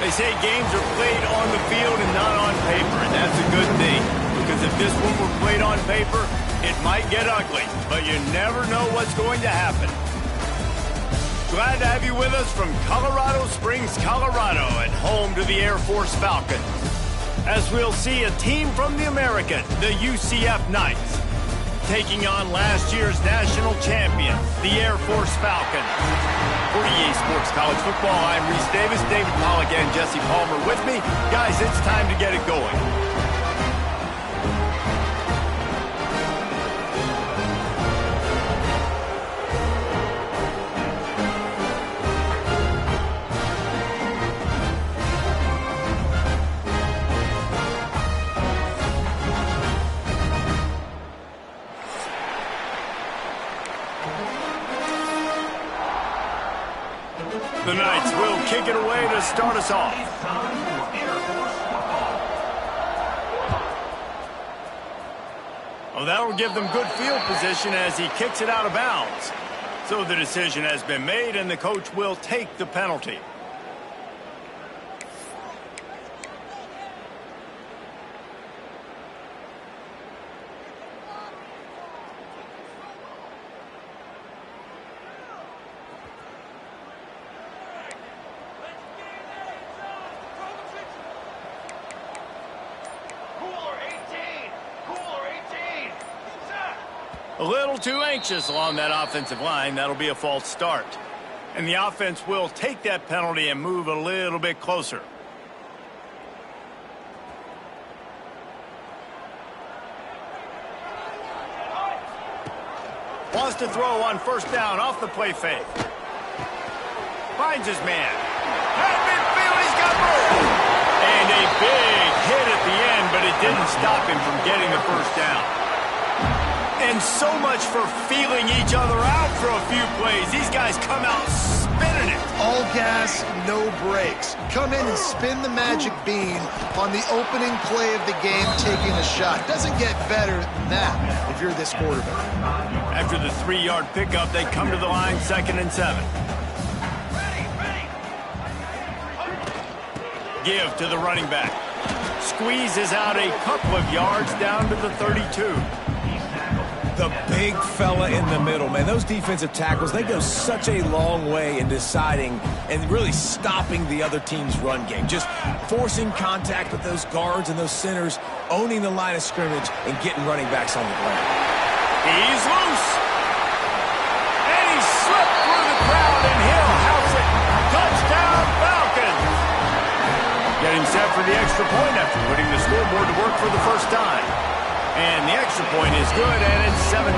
They say games are played on the field and not on paper, and that's a good thing. Because if this one were played on paper, it might get ugly, but you never know what's going to happen. Glad to have you with us from Colorado Springs, Colorado, and home to the Air Force Falcons. As we'll see a team from the American, the UCF Knights, taking on last year's national champion, the Air Force Falcons. For EA Sports College Football, I'm Reese Davis, David Pollack, and Jesse Palmer with me. Guys, it's time to get it going. The Knights will kick it away to start us off. Well, that will give them good field position as he kicks it out of bounds. So the decision has been made, and the coach will take the penalty. A little too anxious along that offensive line. That'll be a false start. And the offense will take that penalty and move a little bit closer. Wants to throw on first down off the play fake. Finds his man. At midfield, he's got room. And a big hit at the end, but it didn't stop him from getting the first down. And so much for feeling each other out for a few plays. These guys come out spinning it. All gas, no brakes. Come in and spin the magic bean on the opening play of the game, taking a shot. Doesn't get better than that if you're this quarterback. After the 3-yard pickup, they come to the line, 2nd and 7. Give to the running back. Squeezes out a couple of yards down to the 32. The big fella in the middle, man. Those defensive tackles, they go such a long way in deciding and really stopping the other team's run game. Just forcing contact with those guards and those centers, owning the line of scrimmage, and getting running backs on the ground. He's loose. And he slipped through the crowd, and Hill house it. Touchdown, Falcons. Getting set for the extra point after putting the scoreboard to work for the first time. And the extra point is good, and it's 7-0.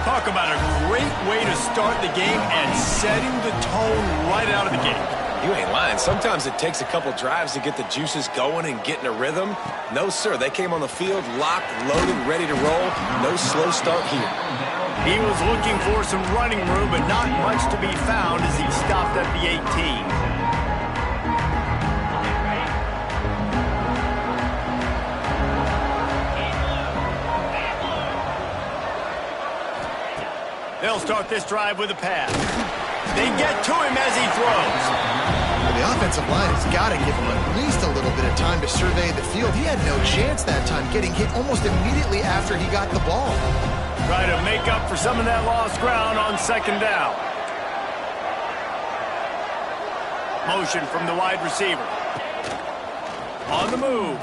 Talk about a great way to start the game and setting the tone right out of the gate. You ain't lying. Sometimes it takes a couple drives to get the juices going and get in a rhythm. No, sir. They came on the field locked, loaded, ready to roll. No slow start here. He was looking for some running room, but not much to be found as he stopped at the 18. They'll start this drive with a pass. They get to him as he throws. Well, the offensive line has got to give him at least a little bit of time to survey the field. He had no chance that time, getting hit almost immediately after he got the ball. Try to make up for some of that lost ground on 2nd down. Motion from the wide receiver. On the move.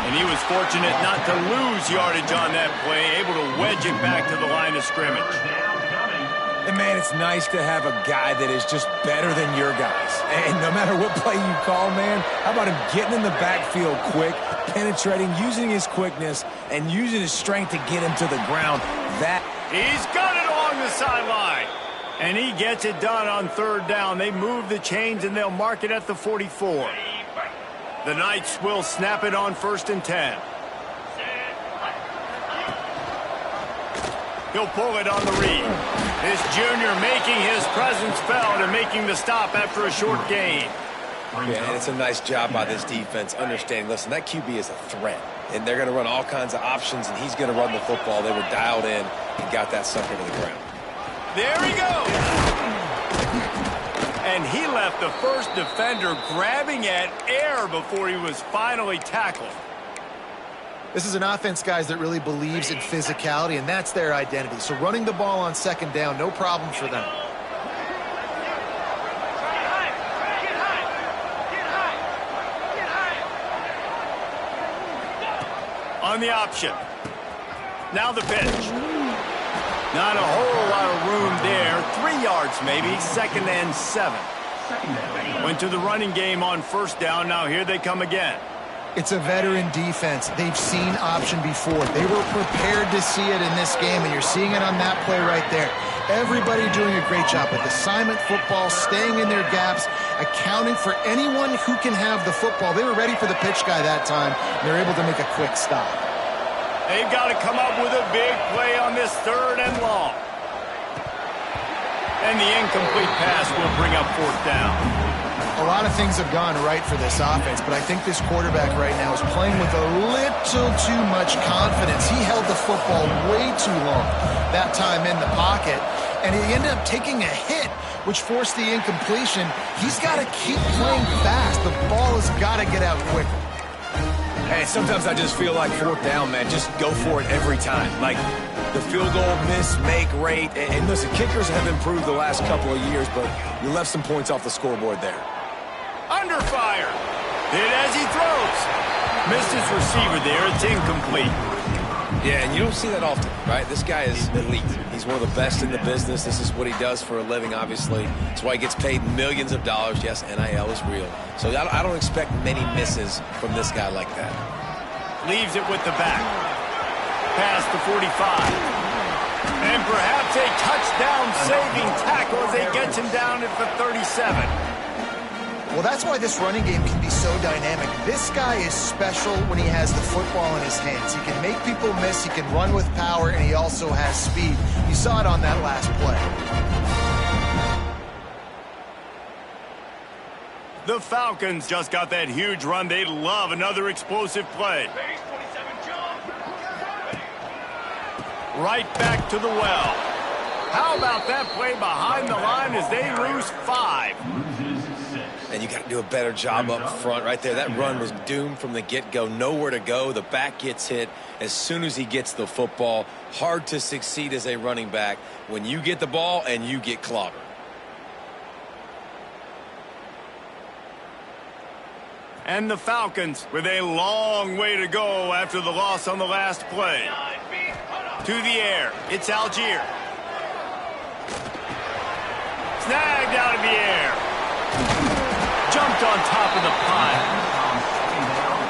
And he was fortunate not to lose yardage on that play, able to wedge it back to the line of scrimmage. And, man, it's nice to have a guy that is just better than your guys. And no matter what play you call, man, how about him getting in the backfield quick, penetrating, using his quickness, and using his strength to get him to the ground. He's got it along the sideline. And he gets it done on 3rd down. They move the chains, and they'll mark it at the 44. The Knights will snap it on 1st and 10. He'll pull it on the read. This junior making his presence felt and making the stop after a short gain. Yeah, and it's a nice job by this defense understanding, listen, that QB is a threat. And they're going to run all kinds of options, and he's going to run the football. They were dialed in and got that sucker to the ground. There he goes. And he left the first defender grabbing at air before he was finally tackled. This is an offense, guys, that really believes in physicality, and that's their identity. So running the ball on second down, no problem for them. On the option. Now the pitch. Not a whole lot of room there. 3 yards maybe. 2nd and 7. Went to the running game on first down. Now here they come again. It's a veteran defense. They've seen option before. They were prepared to see it in this game, and you're seeing it on that play right there. Everybody doing a great job with assignment football, staying in their gaps, accounting for anyone who can have the football. They were ready for the pitch guy that time, and they're able to make a quick stop. They've got to come up with a big play on this 3rd and long. And the incomplete pass will bring up 4th down. A lot of things have gone right for this offense, but I think this quarterback right now is playing with a little too much confidence. He held the football way too long that time in the pocket, and he ended up taking a hit, which forced the incompletion. He's got to keep playing fast. The ball has got to get out quicker. Hey, sometimes I just feel like 4th down, man. Just go for it every time. Like the field goal miss-make rate. And listen, kickers have improved the last couple of years, but you left some points off the scoreboard there. Under fire. Hit as he throws. Missed his receiver there. It's incomplete. Yeah, and you don't see that often, right? This guy is elite. He's one of the best in the business. This is what he does for a living, obviously. That's why he gets paid millions of dollars. Yes, NIL is real. So I don't expect many misses from this guy like that. Leaves it with the back. Past the 45. And perhaps a touchdown-saving tackle as they get him down at the 37. Well, that's why this running game can be so dynamic. This guy is special when he has the football in his hands. He can make people miss, he can run with power, and he also has speed. You saw it on that last play. The Falcons just got that huge run. They love another explosive play. Right back to the well. How about that play behind the line as they lose 5? And you got to do a better job up front right there. That run was doomed from the get-go. Nowhere to go. The back gets hit as soon as he gets the football. Hard to succeed as a running back when you get the ball and you get clobbered. And the Falcons with a long way to go after the loss on the last play. To the air. It's Algier. Snagged out of the air. Jumped on top of the pile.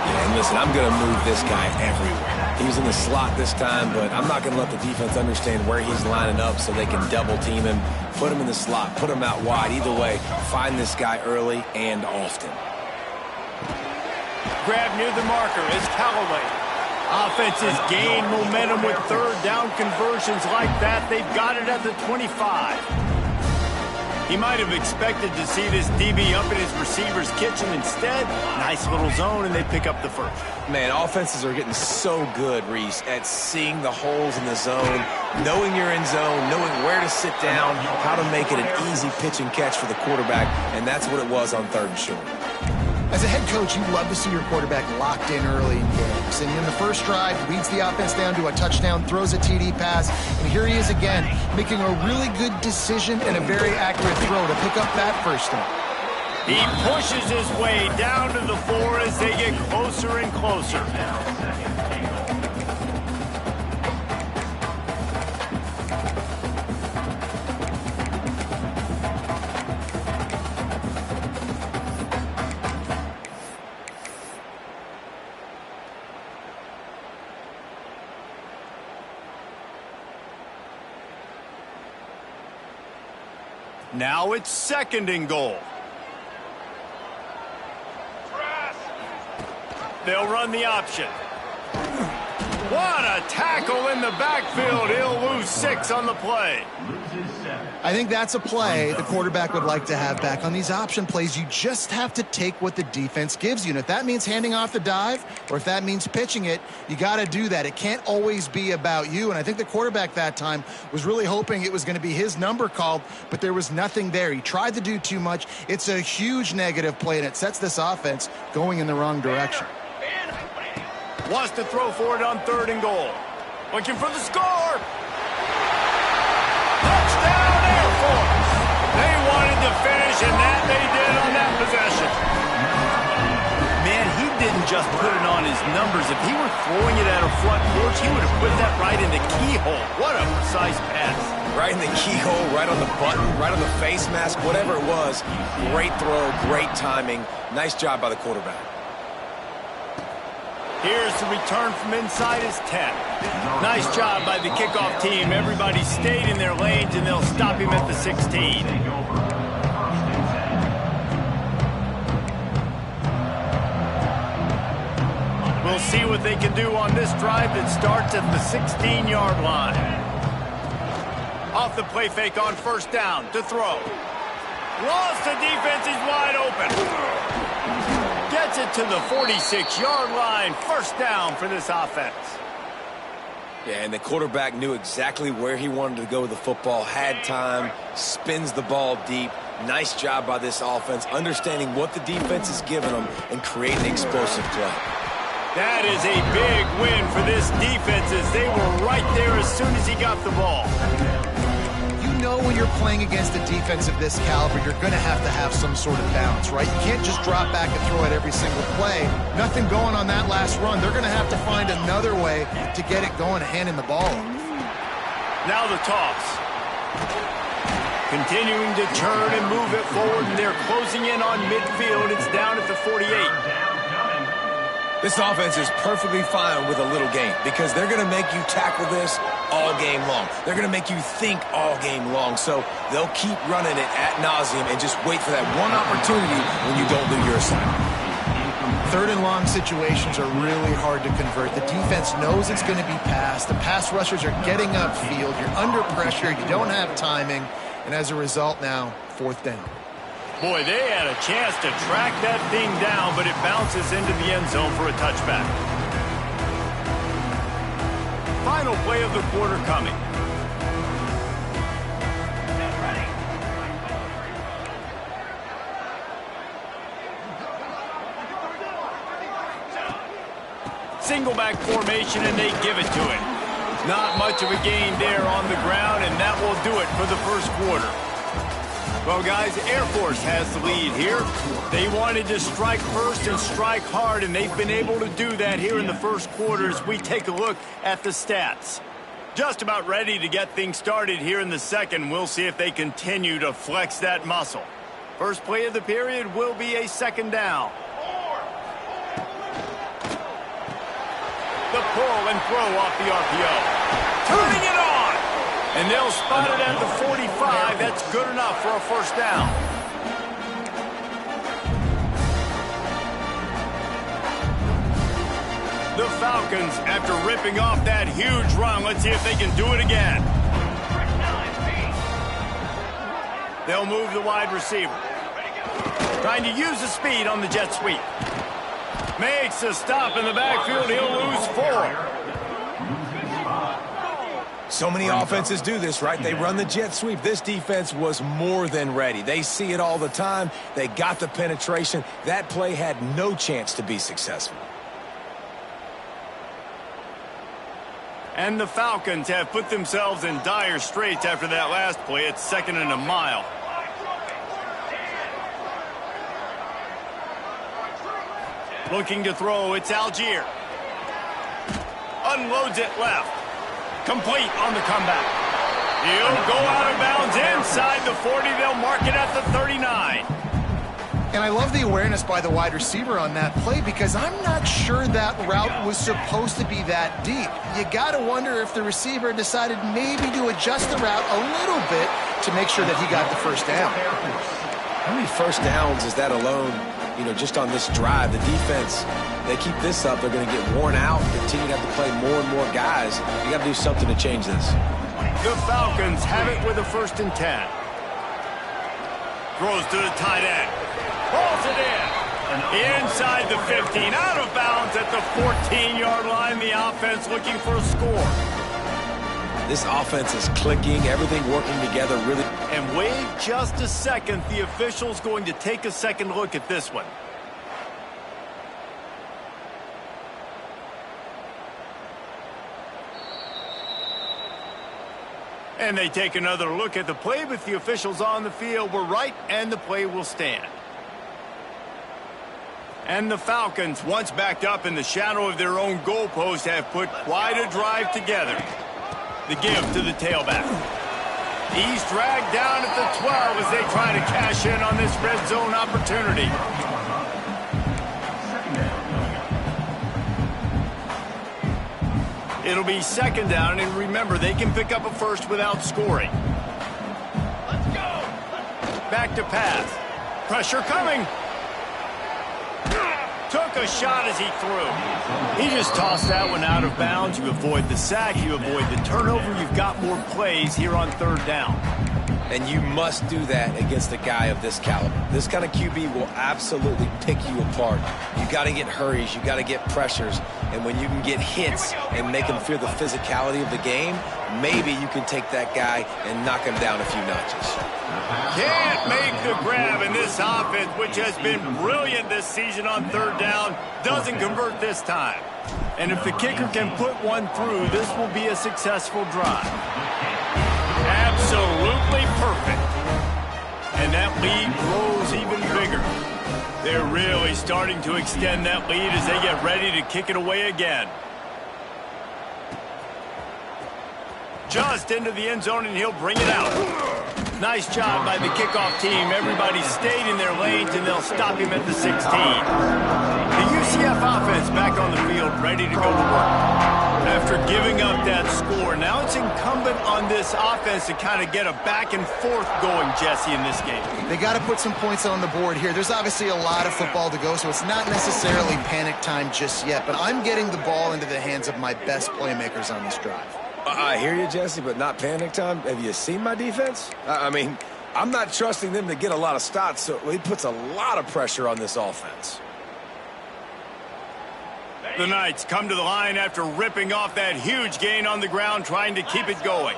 Yeah, and listen, I'm going to move this guy everywhere. He was in the slot this time, but I'm not going to let the defense understand where he's lining up so they can double team him, put him in the slot, put him out wide. Either way, find this guy early and often. Grab near the marker is Callaway. Offenses gain momentum with 3rd down conversions like that. They've got it at the 25. He might have expected to see this DB up in his receiver's kitchen. Instead, nice little zone, and they pick up the first. Man, offenses are getting so good, Reese, at seeing the holes in the zone, knowing you're in zone, knowing where to sit down, how to make it an easy pitch and catch for the quarterback, and that's what it was on 3rd and short. As a head coach, you love to see your quarterback locked in early in games. And in the first drive, leads the offense down to a touchdown, throws a TD pass, and here he is again, making a really good decision and a very accurate throw to pick up that first down. He pushes his way down to the 4 as they get closer and closer. Now it's 2nd and goal. They'll run the option. What a tackle in the backfield. He'll lose 6 on the play. I think that's a play the quarterback would like to have back. On these option plays, you just have to take what the defense gives you. And if that means handing off the dive or if that means pitching it, you got to do that. It can't always be about you. And I think the quarterback that time was really hoping it was going to be his number called, but there was nothing there. He tried to do too much. It's a huge negative play, and it sets this offense going in the wrong direction. Wants to throw for it on 3rd and goal. Looking for the score. Touchdown, Air Force. They wanted to finish, and that they did on that possession. Man, he didn't just put it on his numbers. If he were throwing it at a front porch, he would have put that right in the keyhole. What a precise pass. Right in the keyhole, right on the button, right on the face mask, whatever it was. Great throw, great timing. Nice job by the quarterback. Here's the return from inside his 10. Nice job by the kickoff team. Everybody stayed in their lanes, and they'll stop him at the 16. We'll see what they can do on this drive that starts at the 16-yard line. Off the play fake on 1st down to throw. Lost the defense. He's wide open. Gets it to the 46-yard line. 1st down for this offense. Yeah, and the quarterback knew exactly where he wanted to go with the football, had time, spins the ball deep. Nice job by this offense, understanding what the defense is giving them and creating explosive play. That is a big win for this defense as they were right there as soon as he got the ball. You know when you're playing against a defense of this caliber, you're going to have some sort of balance, right? You can't just drop back and throw it every single play. Nothing going on that last run. They're going to have to find another way to get it going, handing the ball off. Now the toss. Continuing to turn and move it forward, and they're closing in on midfield. It's down at the 48. This offense is perfectly fine with a little game because they're going to make you tackle this all game long. They're going to make you think all game long. So they'll keep running it ad nauseum and just wait for that one opportunity when you don't do your assignment. 3rd and long situations are really hard to convert. The defense knows it's going to be passed. The pass rushers are getting upfield. You're under pressure. You don't have timing. And as a result now, 4th down. Boy, they had a chance to track that thing down, but it bounces into the end zone for a touchback. Final play of the quarter coming. Single back formation, and they give it to it. Not much of a gain there on the ground, and that will do it for the 1st quarter. Well, guys, Air Force has the lead here. They wanted to strike first and strike hard, and they've been able to do that here in the 1st quarter as we take a look at the stats. Just about ready to get things started here in the 2nd. We'll see if they continue to flex that muscle. First play of the period will be a 2nd down. The pull and throw off the RPO. Turning it on! And they'll spot it at the 45. That's good enough for a 1st down. The Falcons, after ripping off that huge run, let's see if they can do it again. They'll move the wide receiver. Trying to use the speed on the jet sweep. Makes a stop in the backfield. He'll lose 4. So many offenses do this, right? They run the jet sweep. This defense was more than ready. They see it all the time. They got the penetration. That play had no chance to be successful. And the Falcons have put themselves in dire straits after that last play. It's 2nd and a mile. Looking to throw, it's Algier. Unloads it left. Complete on the comeback. He'll go out of bounds inside the 40. They'll mark it at the 39. And I love the awareness by the wide receiver on that play because I'm not sure that route was supposed to be that deep. You got to wonder if the receiver decided maybe to adjust the route a little bit to make sure that he got the 1st down. How many 1st downs is that alone just on this drive. The defense, they keep this up, they're going to get worn out, continue to have to play more and more guys. You got to do something to change this. The Falcons have it with a 1st and 10. Throws to the tight end. Pulls it in. Inside the 15. Out of bounds at the 14-yard line. The offense looking for a score. This offense is clicking. Everything working together really. And wait just a second. The official's going to take a second look at this one. And they take another look at the play with the officials on the field. We're right, and the play will stand. And the Falcons, once backed up in the shadow of their own goalpost, have put quite a drive together. The give to the tailback. He's dragged down at the 12 as they try to cash in on this red zone opportunity. It'll be 2nd down, and remember, they can pick up a first without scoring. Let's go. Back to pass. Pressure coming. Took a shot as he threw. He just tossed that one out of bounds. You avoid the sack, you avoid the turnover. You've got more plays here on 3rd down. And you must do that against a guy of this caliber. This kind of QB will absolutely pick you apart. You got to get hurries. You got to get pressures. And when you can get hits and make him feel the physicality of the game, maybe you can take that guy and knock him down a few notches. Can't make the grab, and this offense, which has been brilliant this season on 3rd down, doesn't convert this time. And if the kicker can put one through, this will be a successful drive. Absolutely perfect. And that lead grows even bigger. They're really starting to extend that lead as they get ready to kick it away again. Just into the end zone, and he'll bring it out. Nice job by the kickoff team. Everybody stayed in their lanes, and they'll stop him at the 16. The UCF offense back on the field, ready to go to work. After giving up that score, now it's incumbent on this offense to kind of get a back and forth going, Jesse, in this game. They got to put some points on the board here. There's obviously a lot of football to go, so it's not necessarily panic time just yet, but I'm getting the ball into the hands of my best playmakers on this drive. I hear you, Jesse, but not panic time. Have you seen my defense? I mean, I'm not trusting them to get a lot of stops, so it puts a lot of pressure on this offense. The Knights come to the line after ripping off that huge gain on the ground, trying to keep it going.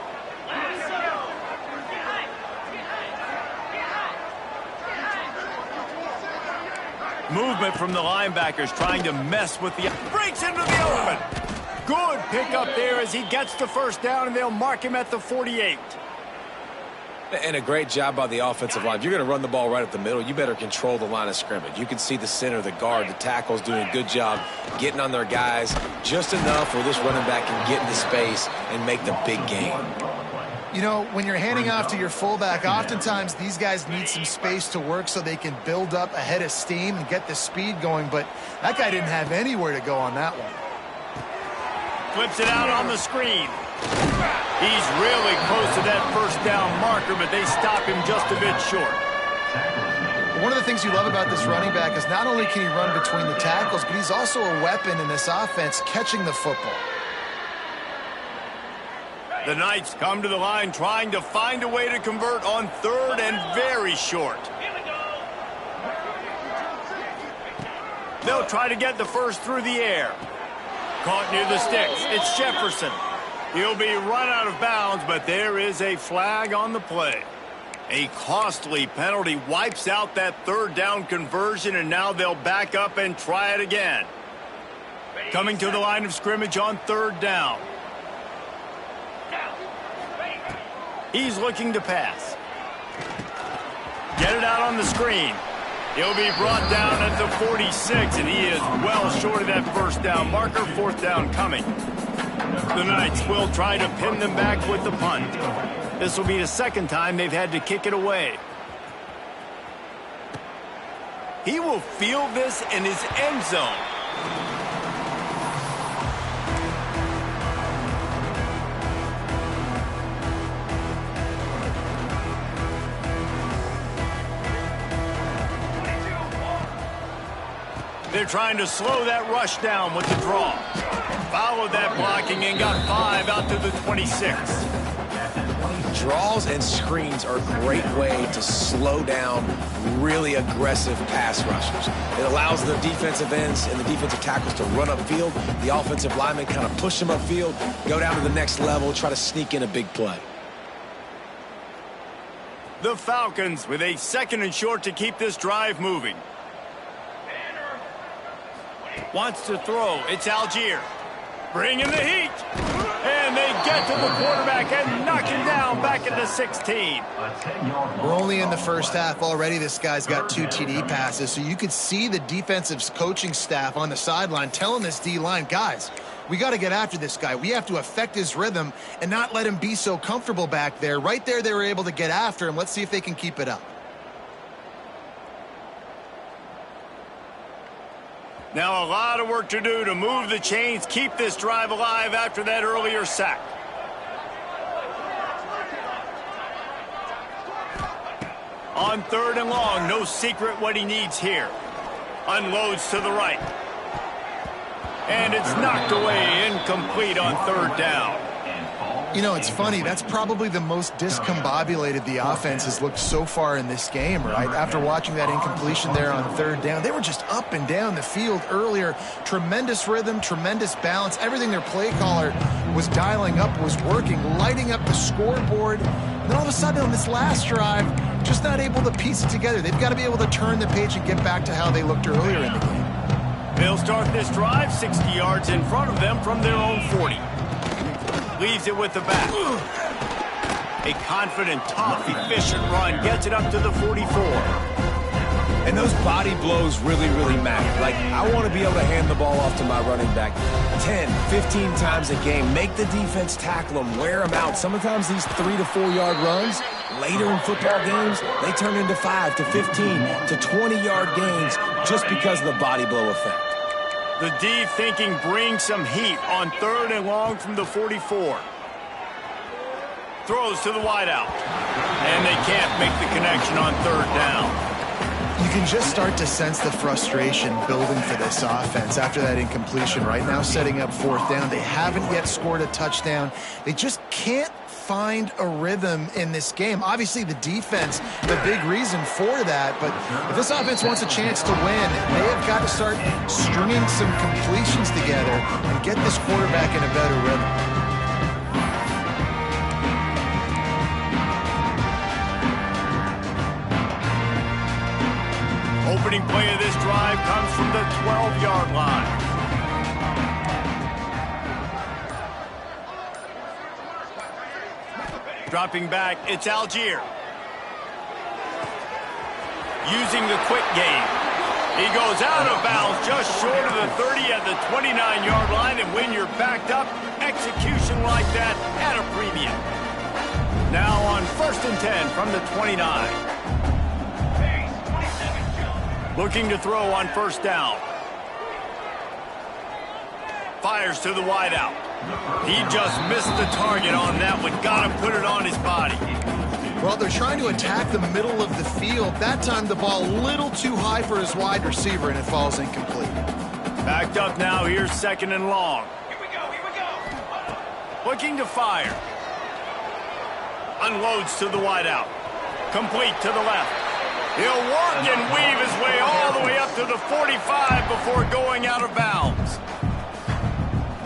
Movement from the linebackers trying to mess with the... Breaks into the open. Good pickup there as he gets the 1st down, and they'll mark him at the 48. And a great job by the offensive line. If you're going to run the ball right up the middle, you better control the line of scrimmage. You can see the center, the guard, the tackles doing a good job getting on their guys just enough where this running back can get into space and make the big gain. You know, when you're handing off to your fullback, oftentimes these guys need some space to work so they can build up a head of steam and get the speed going, but that guy didn't have anywhere to go on that one. Flips it out on the screen. He's really close to that 1st down marker, but they stop him just a bit short. One of the things you love about this running back is not only can he run between the tackles, but he's also a weapon in this offense catching the football. The Knights come to the line trying to find a way to convert on 3rd and very short. They'll try to get the first through the air. Caught near the sticks. It's Jefferson. He'll be run out of bounds, but there is a flag on the play. A costly penalty wipes out that 3rd down conversion, and now they'll back up and try it again. Coming to the line of scrimmage on 3rd down. He's looking to pass. Get it out on the screen. He'll be brought down at the 46, and he is well short of that 1st down marker. 4th down coming. The Knights will try to pin them back with the punt. This will be the 2nd time they've had to kick it away. He will field this in his end zone. They're trying to slow that rush down with the draw. Followed that blocking and got 5 out to the 26. Draws and screens are a great way to slow down really aggressive pass rushers. It allows the defensive ends and the defensive tackles to run upfield. The offensive linemen kind of push them upfield, go down to the next level, try to sneak in a big play. The Falcons with a 2nd and short to keep this drive moving. Wants to throw. It's Algier. Bringing the heat. And they get to the quarterback and knock him down back into 16. We're only in the first half. Already this guy's got 2 TD passes, so you could see the defensive coaching staff on the sideline telling this D-line, guys, we got to get after this guy. We have to affect his rhythm and not let him be so comfortable back there. Right there, they were able to get after him. Let's see if they can keep it up. Now a lot of work to do to move the chains, keep this drive alive after that earlier sack. On 3rd and long, no secret what he needs here. Unloads to the right. And it's knocked away, incomplete on 3rd down. You know, it's funny. That's probably the most discombobulated the offense has looked so far in this game, right? After watching that incompletion there on 3rd down, they were just up and down the field earlier. Tremendous rhythm, tremendous balance. Everything their play caller was dialing up was working, lighting up the scoreboard. And then all of a sudden on this last drive, just not able to piece it together. They've got to be able to turn the page and get back to how they looked earlier in the game. They'll start this drive 60 yards in front of them from their own 40. Leaves it with the back. A confident, tough, efficient run gets it up to the 44. And those body blows really, really matter. Like, I want to be able to hand the ball off to my running back 10, 15 times a game. Make the defense tackle them, wear them out. Sometimes these 3 to 4 yard runs, later in football games, they turn into 5 to 15 to 20 yard gains just because of the body blow effect. The D thinking bring some heat on 3rd and long from the 44. Throws to the wideout. And they can't make the connection on 3rd down. You can just start to sense the frustration building for this offense after that incompletion. Right now setting up 4th down. They haven't yet scored a touchdown. They just can't find a rhythm in this game. Obviously the defense, the big reason for that, but if this offense wants a chance to win, they have got to start stringing some completions together and get this quarterback in a better rhythm. Opening play of this drive comes from the 12-yard line. Dropping back, it's Algier. Using the quick game. He goes out of bounds just short of the 30 at the 29-yard line, and when you're backed up, execution like that at a premium. Now on 1st and 10 from the 29. Looking to throw on 1st down. Fires to the wideout. He just missed the target on that one. Got to put it on his body. Well, they're trying to attack the middle of the field. That time the ball a little too high for his wide receiver, and it falls incomplete. Backed up now. Here's 2nd and long. Here we go. Looking to fire. Unloads to the wideout. Complete to the left. He'll work and weave his way all the way up to the 45 before going out of bounds.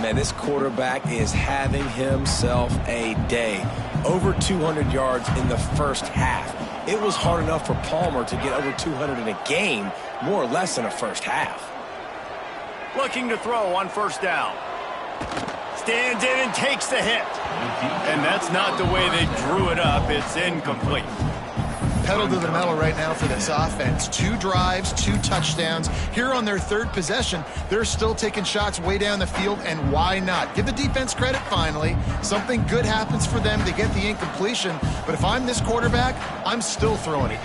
Man, this quarterback is having himself a day. Over 200 yards in the first half. It was hard enough for Palmer to get over 200 in a game, more or less in a first half. Looking to throw on 1st down. Stands in and takes the hit. And that's not the way they drew it up. It's incomplete. Pedal to the metal right now for this offense. 2 drives, 2 touchdowns. Here on their 3rd possession, they're still taking shots way down the field, and why not? Give the defense credit finally. Something good happens for them. They get the incompletion, but if I'm this quarterback, I'm still throwing it.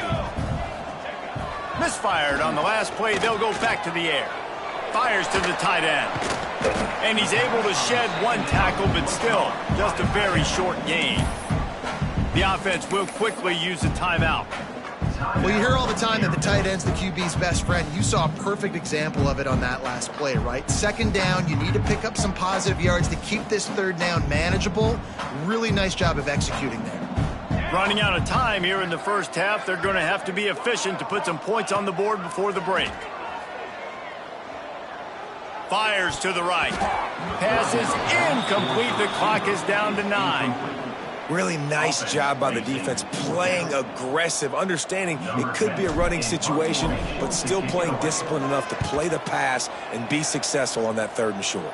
Misfired on the last play. They'll go back to the air. Fires to the tight end. And he's able to shed 1 tackle, but still just a very short gain. The offense will quickly use a timeout. Well, you hear all the time that the tight end's the QB's best friend. You saw a perfect example of it on that last play, right? Second down, you need to pick up some positive yards to keep this third down manageable. Really nice job of executing there. Running out of time here in the first half, they're going to have to be efficient to put some points on the board before the break. Fires to the right. Pass is incomplete. The clock is down to 9. Really nice job by the defense, playing aggressive, understanding it could be a running situation, but still playing disciplined enough to play the pass and be successful on that 3rd and short.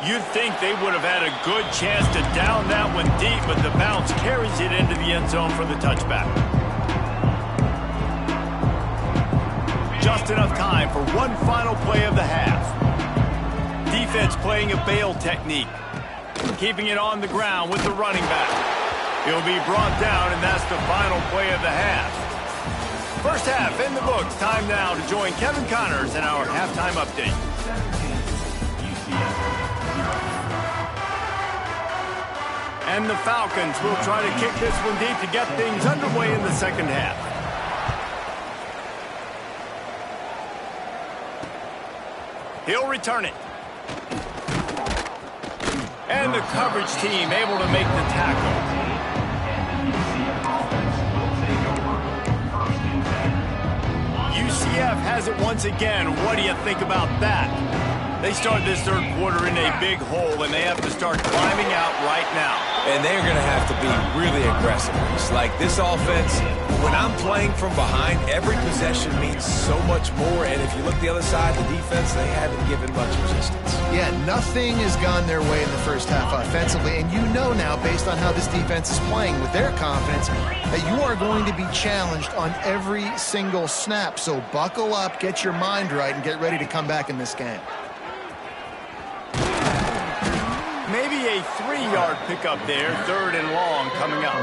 You'd think they would have had a good chance to down that one deep, but the bounce carries it into the end zone for the touchback. Just enough time for one final play of the half. Defense playing a bail technique. Keeping it on the ground with the running back. He'll be brought down, and that's the final play of the half. First half in the books. Time now to join Kevin Connors in our halftime update. And the Falcons will try to kick this one deep to get things underway in the second half. He'll return it. And the coverage team able to make the tackle. UCF has it once again. What do you think about that? They start this third quarter in a big hole, and they have to start climbing out right now. And they're going to have to be really aggressive. It's like this offense, when I'm playing from behind, every possession means so much more. And if you look the other side, the defense, they haven't given much resistance. Yeah, nothing has gone their way in the first half offensively. And you know now, based on how this defense is playing with their confidence, that you are going to be challenged on every single snap. So buckle up, get your mind right, and get ready to come back in this game. Maybe a 3-yard pickup there, 3rd and long coming up.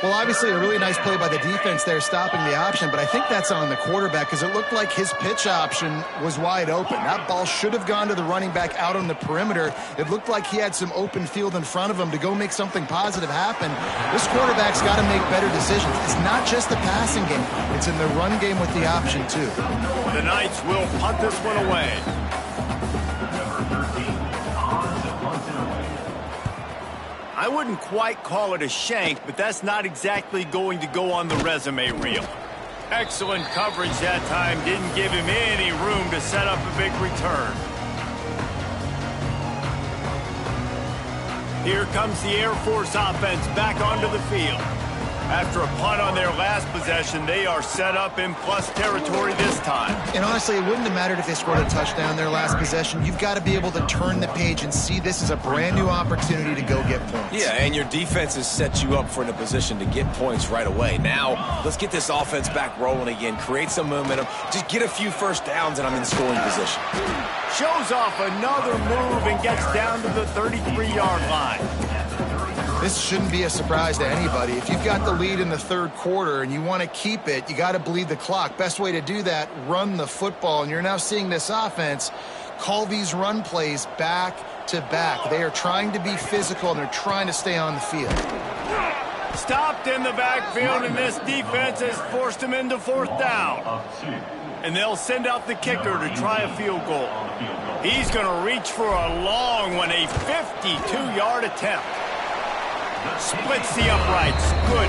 Well, obviously a really nice play by the defense there, stopping the option, but I think that's on the quarterback because it looked like his pitch option was wide open. That ball should have gone to the running back out on the perimeter. It looked like he had some open field in front of him to go make something positive happen. This quarterback's got to make better decisions. It's not just the passing game. It's in the run game with the option, too. The Knights will punt this one away. I wouldn't quite call it a shank, but that's not exactly going to go on the resume reel. Excellent coverage that time. Didn't give him any room to set up a big return. Here comes the Air Force offense back onto the field. After a punt on their last possession, they are set up in plus territory this time. And honestly, it wouldn't have mattered if they scored a touchdown their last possession. You've got to be able to turn the page and see this as a brand new opportunity to go get points. Yeah, and your defense has set you up for a position to get points right away. Now, let's get this offense back rolling again, create some momentum, just get a few first downs, and I'm in scoring position. Shows off another move and gets down to the 33-yard line. This shouldn't be a surprise to anybody. If you've got the lead in the third quarter and you want to keep it, you got to bleed the clock. Best way to do that, run the football. And you're now seeing this offense call these run plays back to back. They are trying to be physical, and they're trying to stay on the field. Stopped in the backfield, and this defense has forced him into 4th down. And they'll send out the kicker to try a field goal. He's going to reach for a long one, a 52-yard attempt. Splits the uprights. Good.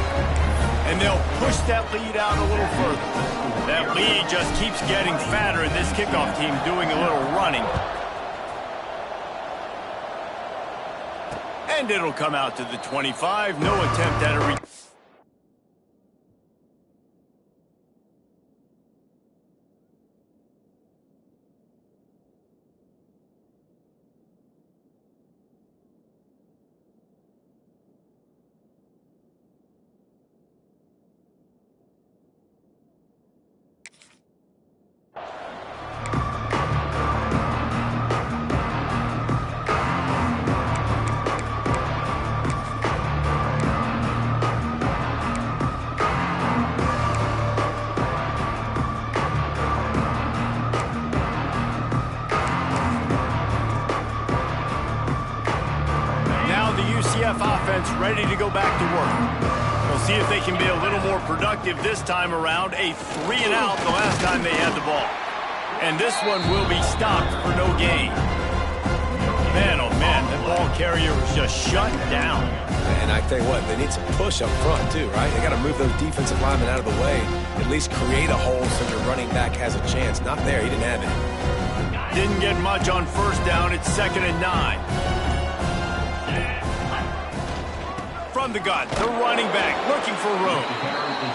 And they'll push that lead out a little further. That lead just keeps getting fatter, and this kickoff team doing a little running. And it'll come out to the 25. No attempt at a offense ready to go back to work. We'll see if they can be a little more productive this time around. A 3-and-out the last time they had the ball. And this one will be stopped for no gain. Man, oh man, that ball carrier was just shut down. And I tell you what, they need some push up front too, right? They got to move those defensive linemen out of the way, at least create a hole so your running back has a chance. Not there, he didn't have it. Didn't get much on first down. It's 2nd and 9. From the gun, the running back looking for room.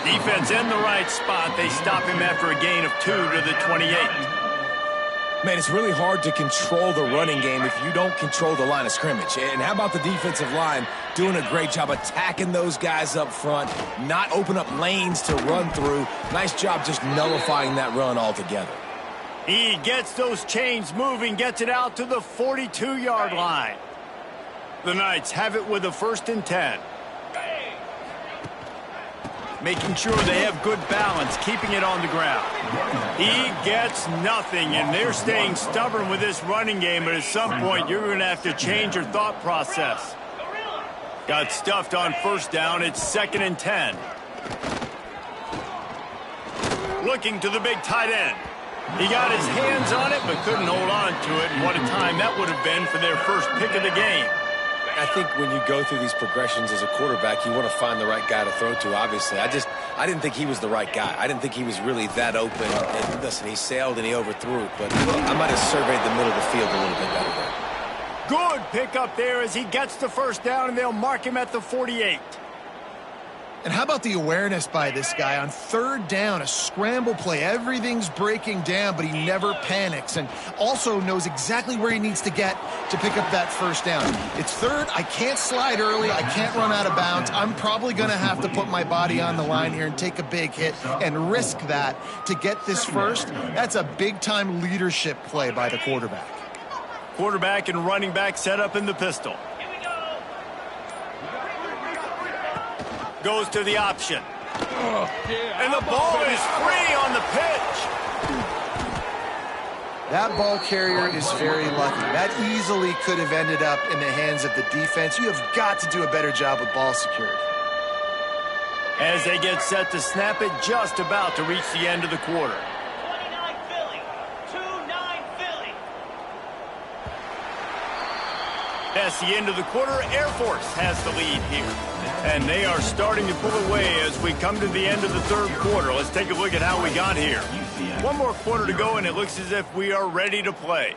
Defense in the right spot. They stop him after a gain of 2 to the 28. Man, it's really hard to control the running game if you don't control the line of scrimmage. And how about the defensive line doing a great job attacking those guys up front, not open up lanes to run through. Nice job just nullifying that run altogether. He gets those chains moving, gets it out to the 42-yard line. The Knights have it with a 1st and 10. Making sure they have good balance, keeping it on the ground. He gets nothing, and they're staying stubborn with this running game, but at some point you're going to have to change your thought process. Got stuffed on first down. It's 2nd and 10. Looking to the big tight end. He got his hands on it, but couldn't hold on to it, and what a time that would have been for their first pick of the game. I think when you go through these progressions as a quarterback, you want to find the right guy to throw to, obviously. I didn't think he was the right guy. I didn't think he was really that open. And listen, he sailed and he overthrew it, but I might have surveyed the middle of the field a little bit better there. Good pick up there as he gets the first down, and they'll mark him at the 48. And how about the awareness by this guy on 3rd down, a scramble play. Everything's breaking down, but he never panics and also knows exactly where he needs to get to pick up that first down. It's 3rd. I can't slide early. I can't run out of bounds. I'm probably going to have to put my body on the line here and take a big hit and risk that to get this first. That's a big-time leadership play by the quarterback. Quarterback and running back set up in the pistol. Goes to the option. And the ball is free on the pitch. That ball carrier is very lucky. That easily could have ended up in the hands of the defense. You have got to do a better job with ball security. As they get set to snap it, just about to reach the end of the quarter. 29 Philly. 2-9 Philly. That's the end of the quarter. Air Force has the lead here. And they are starting to pull away as we come to the end of the 3rd quarter. Let's take a look at how we got here. One more quarter to go, and it looks as if we are ready to play.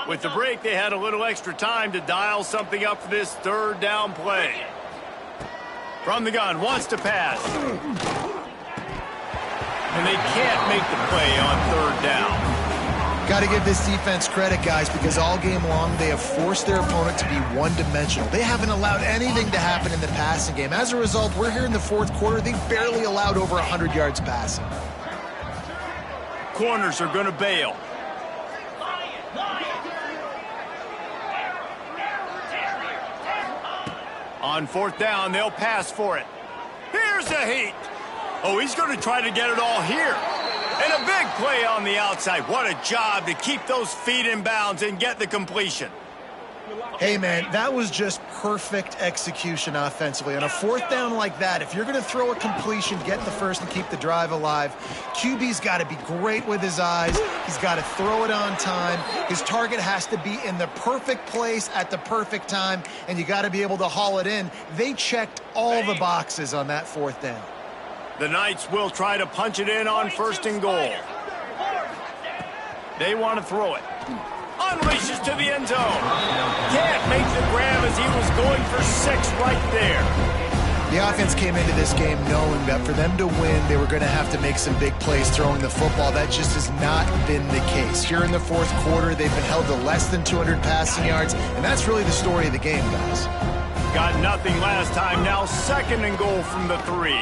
With the break, they had a little extra time to dial something up for this 3rd down play. From the gun, wants to pass. And they can't make the play on 3rd down. Got to give this defense credit, guys, because all game long they have forced their opponent to be one-dimensional. They haven't allowed anything to happen in the passing game. As a result, we're here in the 4th quarter. They barely allowed over 100 yards passing. Corners are going to bail. On 4th down, they'll pass for it. Here's the heat. Oh, he's going to try to get it all here. And a big play on the outside. What a job to keep those feet in bounds and get the completion. Hey, man, that was just perfect execution offensively. On a 4th down like that, if you're going to throw a completion, get the first and keep the drive alive, QB's got to be great with his eyes. He's got to throw it on time. His target has to be in the perfect place at the perfect time, and you got to be able to haul it in. They checked all the boxes on that 4th down. The Knights will try to punch it in on 1st and goal. They want to throw it. Unleashes to the end zone. Can't make the grab as he was going for 6 right there. The offense came into this game knowing that for them to win, they were going to have to make some big plays throwing the football. That just has not been the case. Here in the 4th quarter, they've been held to less than 200 passing yards, and that's really the story of the game, guys. Got nothing last time. Now 2nd and goal from the 3.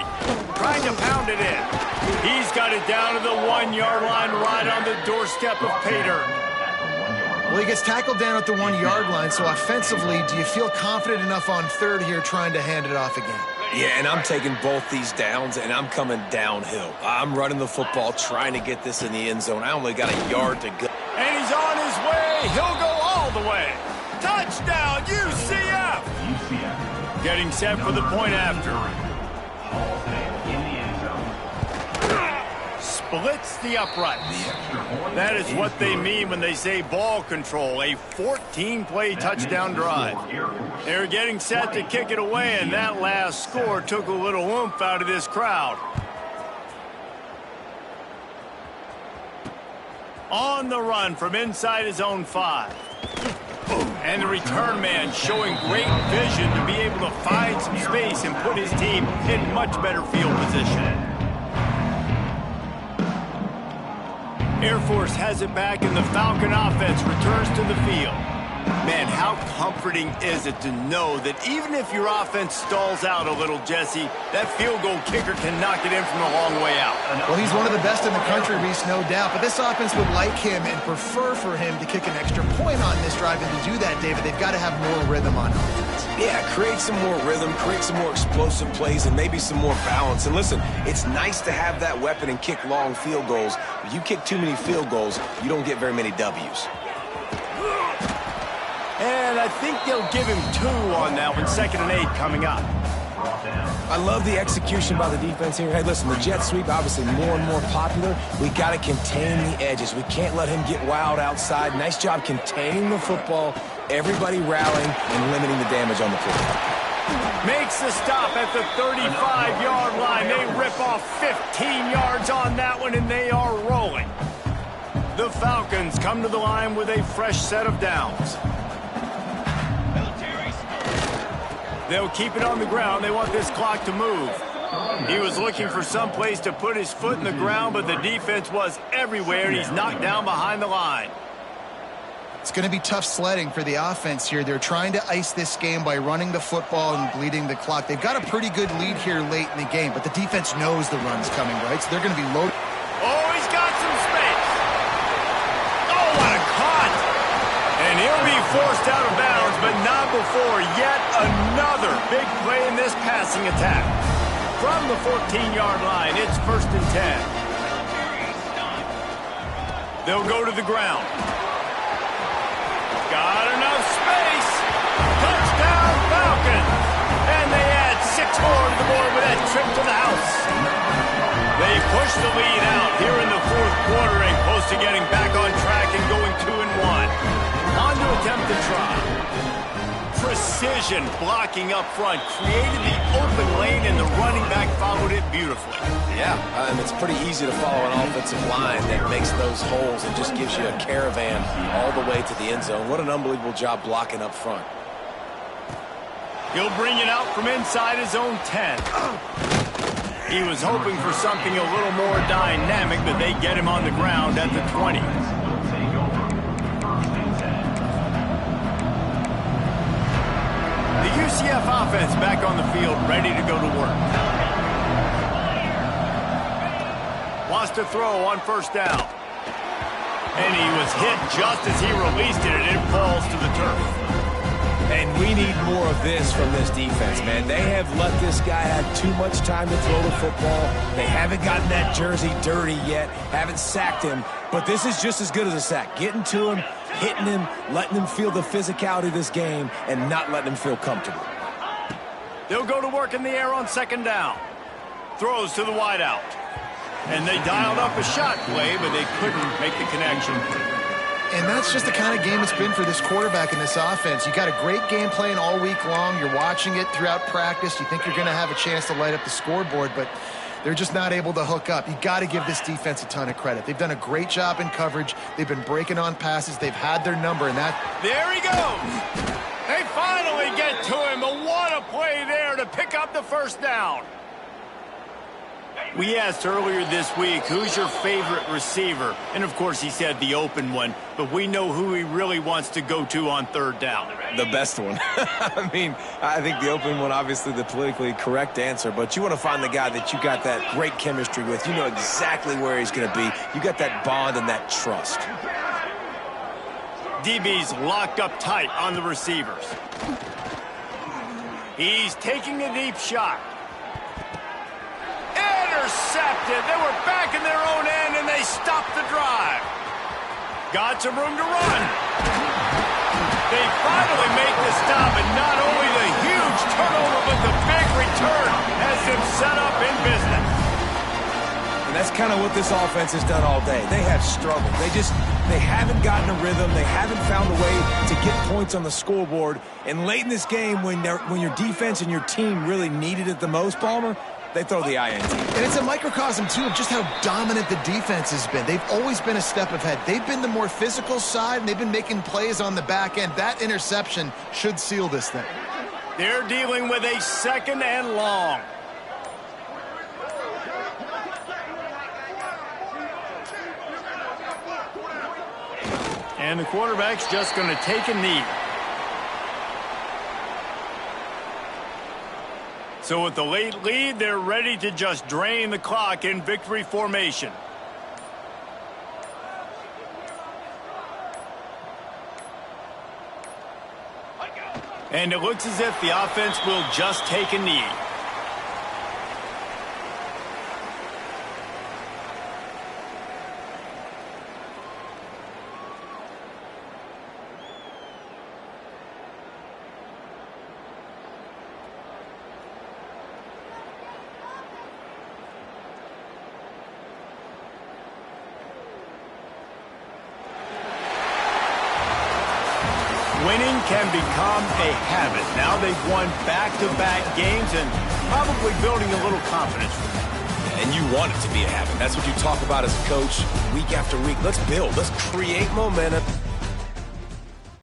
Trying to pound it in. He's got it down to the 1-yard line right on the doorstep of Pater. Well, he gets tackled down at the 1-yard line, so offensively, do you feel confident enough on 3rd here trying to hand it off again? Yeah, and I'm taking both these downs, and I'm coming downhill. I'm running the football, trying to get this in the end zone. I only got a yard to go. And he's on his way. He'll go all the way. Touchdown, UCF! Getting set for the point after. Splits the uprights. That is what they mean when they say ball control. A 14-play touchdown drive. They're getting set to kick it away, and that last score took a little oomph out of this crowd. On the run from inside his own 5. And the return man showing great vision to be able to find some space and put his team in much better field position. Air Force has it back, and the Falcon offense returns to the field. Man, how comforting is it to know that even if your offense stalls out a little, Jesse, that field goal kicker can knock it in from a long way out. Well, he's one of the best in the country, Reese, no doubt. But this offense would like him and prefer for him to kick an extra point on this drive. And to do that, David, they've got to have more rhythm on offense. Yeah, create some more rhythm, create some more explosive plays, and maybe some more balance. And listen, it's nice to have that weapon and kick long field goals. If you kick too many field goals, you don't get very many W's. And I think they'll give him 2 on that one. 2nd and 8 coming up. I love the execution by the defense here. Hey, listen, the jet sweep obviously more and more popular. We got to contain the edges. We can't let him get wild outside. Nice job containing the football. Everybody rallying and limiting the damage on the football. Makes the stop at the 35-yard line. They rip off 15 yards on that one, and they are rolling. The Falcons come to the line with a fresh set of downs. They'll keep it on the ground. They want this clock to move. He was looking for some place to put his foot in the ground, but the defense was everywhere, and he's knocked down behind the line. It's going to be tough sledding for the offense here. They're trying to ice this game by running the football and bleeding the clock. They've got a pretty good lead here late in the game, but the defense knows the run's coming, right? So they're going to be loaded. Oh, he's got some space. Oh, what a cut. And he'll be forced out of bounds, but not before yet another big play in this passing attack. From the 14-yard line, it's 1st and 10. They'll go to the ground. Got enough space. Touchdown, Falcons. And they add 6 more to the board with that trip to the house. They push the lead out here in the 4th quarter and close to getting back on track and going 2-1. On to attempt to try. Precision blocking up front. Created the open lane, and the running back followed it beautifully. Yeah, and it's pretty easy to follow an offensive line that makes those holes and just gives you a caravan all the way to the end zone. What an unbelievable job blocking up front. He'll bring it out from inside his own 10. He was hoping for something a little more dynamic, but they get him on the ground at the 20. The UCF offense back on the field, ready to go to work. Wants to throw on 1st down. And he was hit just as he released it, and it falls to the turf. And we need more of this from this defense, man. They have let this guy have too much time to throw the football. They haven't gotten that jersey dirty yet, haven't sacked him. But this is just as good as a sack. Getting to him, hitting him, letting him feel the physicality of this game, and not letting him feel comfortable. They'll go to work in the air on 2nd down. Throws to the wideout. And they dialed up a shot play, but they couldn't make the connection. And that's just the kind of game it's been for this quarterback in this offense. You got a great game plan all week long. You're watching it throughout practice. You think you're going to have a chance to light up the scoreboard, but they're just not able to hook up. You got to give this defense a ton of credit. They've done a great job in coverage. They've been breaking on passes. They've had their number, and that... There he goes. They finally get to him, but what a play there to pick up the 1st down. We asked earlier this week, who's your favorite receiver? And, of course, he said the open one. But we know who he really wants to go to on 3rd down. The best one. I mean, I think the open one, obviously the politically correct answer. But you want to find the guy that you got that great chemistry with. You know exactly where he's going to be. You got that bond and that trust. DB's locked up tight on the receivers. He's taking a deep shot. intercepted. They were back in their own end, and they stopped the drive. Got some room to run. They finally make the stop, and not only the huge turnover, but the big return has them set up in business. And that's kind of what this offense has done all day. They have struggled. They haven't gotten a rhythm. They haven't found a way to get points on the scoreboard. And late in this game, when your defense and your team really needed it the most, Palmer, they throw the INT. And it's a microcosm, too, of just how dominant the defense has been. They've always been a step ahead. They've been the more physical side, and they've been making plays on the back end. That interception should seal this thing. They're dealing with a 2nd and long. And the quarterback's just going to take a knee. So with the late lead, they're ready to just drain the clock in victory formation. And it looks as if the offense will just take a knee. Winning can become a habit. Now they've won back-to-back games and probably building a little confidence. And you want it to be a habit. That's what you talk about as a coach week after week. Let's build. Let's create momentum.